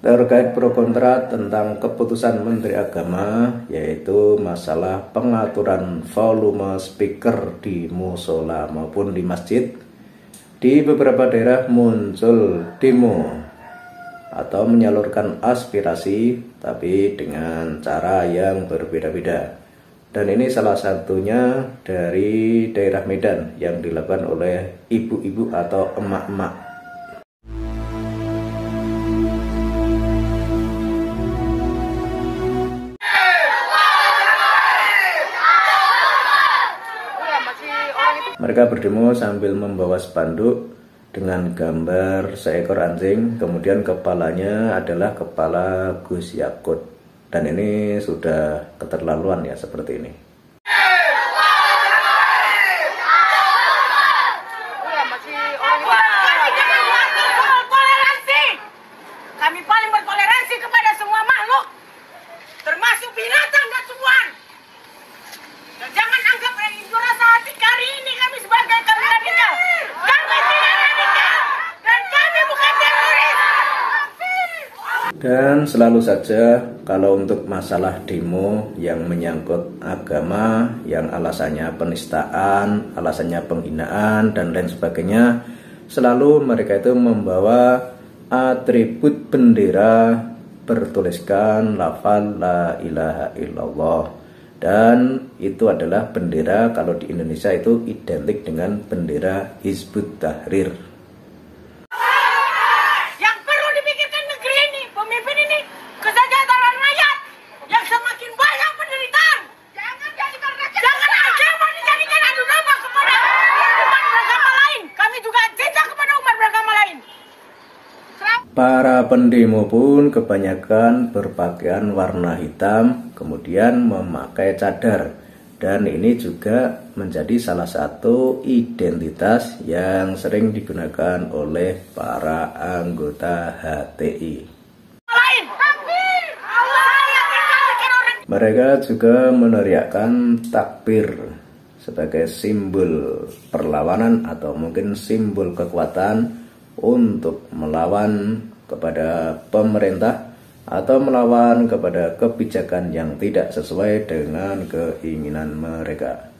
terkait pro kontra tentang keputusan Menteri Agama, yaitu masalah pengaturan volume speaker di musola maupun di masjid. Di beberapa daerah muncul demo atau menyalurkan aspirasi, tapi dengan cara yang berbeda-beda. Dan ini salah satunya dari daerah Medan yang dilakukan oleh ibu-ibu atau emak-emak. Mereka berdemo sambil membawa spanduk dengan gambar seekor anjing, kemudian kepalanya adalah kepala Gus Yakut. Dan ini sudah keterlaluan ya, seperti ini. Kami paling bertoleransi kepada semua makhluk, termasuk binatang dan tumbuhan. Dan jangan anggap itu rasa hati kali ini kami sebagai kami radikal. Kami tidak radikal dan kami bukan teroris. Dan selalu saja kalau untuk masalah demo yang menyangkut agama, yang alasannya penistaan, alasannya penghinaan dan lain sebagainya, selalu mereka itu membawa atribut bendera bertuliskan lafal la ilaha illallah. Dan itu adalah bendera, kalau di Indonesia itu identik dengan bendera Hizbut Tahrir. Yang perlu dipikirkan negeri ini, pemimpin ini, kesejahteraan rakyat yang semakin banyak penderitaan. Jangan agama dijadikan adu domba kepada umat beragama lain. Kami juga cinta kepada umat beragama lain. Para pendemo pun kebanyakan berpakaian warna hitam, kemudian memakai cadar. Dan ini juga menjadi salah satu identitas yang sering digunakan oleh para anggota HTI. Mereka juga meneriakkan takbir sebagai simbol perlawanan atau mungkin simbol kekuatan untuk melawan kepada pemerintah atau melawan kepada kebijakan yang tidak sesuai dengan keinginan mereka.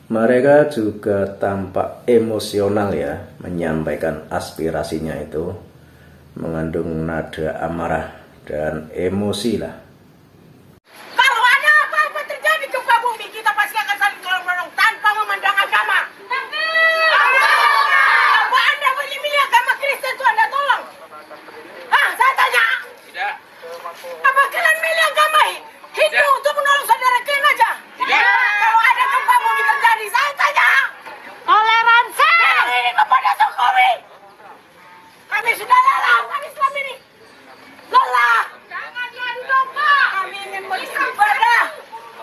Mereka juga tampak emosional ya, menyampaikan aspirasinya itu mengandung nada amarah dan emosi lah. Kalau ada apa-apa terjadi gempa bumi, kita pasti akan saling tolong-menolong tanpa memandang agama. Apa Anda memilih agama Kristen itu Anda tolong? Saya tanya. Tidak. Apa kalian milih agama Hindu untuk menolong saudara kalian aja? Tidak. Kalau ada gempa bumi terjadi, saya tanya. Toleransi. Ini kepada Jokowi. Kami sudah lelah, kami selama ini lelah. Jangan diadu domba. Kami ingin beribadah,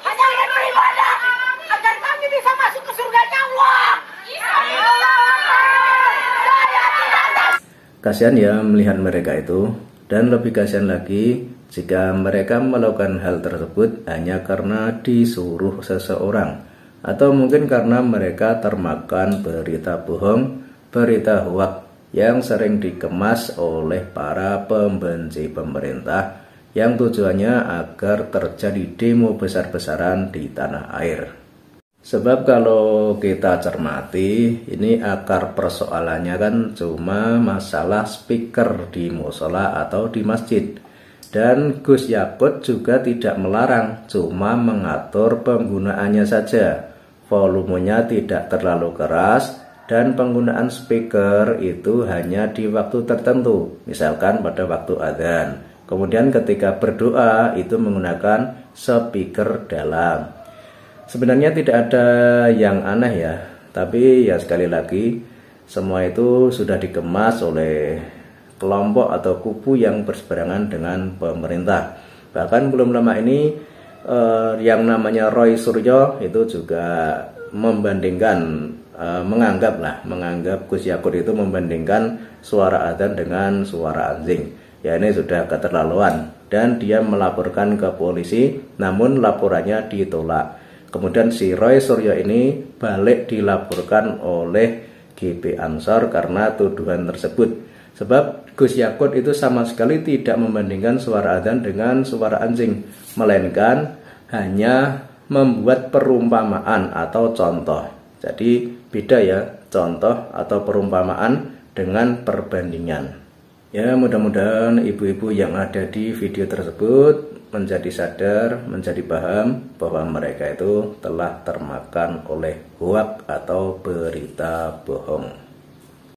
hanya ingin beribadah agar kami bisa masuk ke surganya Allah. Kasihan ya melihat mereka itu, dan lebih kasihan lagi jika mereka melakukan hal tersebut hanya karena disuruh seseorang, atau mungkin karena mereka termakan berita bohong, berita hoaks yang sering dikemas oleh para pembenci pemerintah yang tujuannya agar terjadi demo besar-besaran di tanah air. Sebab kalau kita cermati, ini akar persoalannya kan cuma masalah speaker di musola atau di masjid. Dan Gus Yakut juga tidak melarang, cuma mengatur penggunaannya saja. Volumenya tidak terlalu keras, dan penggunaan speaker itu hanya di waktu tertentu, misalkan pada waktu adzan. Kemudian ketika berdoa itu menggunakan speaker dalam. Sebenarnya tidak ada yang aneh ya, tapi ya sekali lagi semua itu sudah dikemas oleh kelompok atau kubu yang berseberangan dengan pemerintah. Bahkan belum lama ini yang namanya Roy Suryo itu juga membandingkan menganggap Gus Yakut itu membandingkan suara adzan dengan suara anjing. Ya, ini sudah keterlaluan, dan dia melaporkan ke polisi, namun laporannya ditolak. Kemudian si Roy Suryo ini balik dilaporkan oleh GP Ansor karena tuduhan tersebut. Sebab Gus Yakut itu sama sekali tidak membandingkan suara adzan dengan suara anjing, melainkan hanya membuat perumpamaan atau contoh. Jadi beda ya, contoh atau perumpamaan dengan perbandingan. Ya, mudah-mudahan ibu-ibu yang ada di video tersebut menjadi sadar, menjadi paham bahwa mereka itu telah termakan oleh hoak atau berita bohong.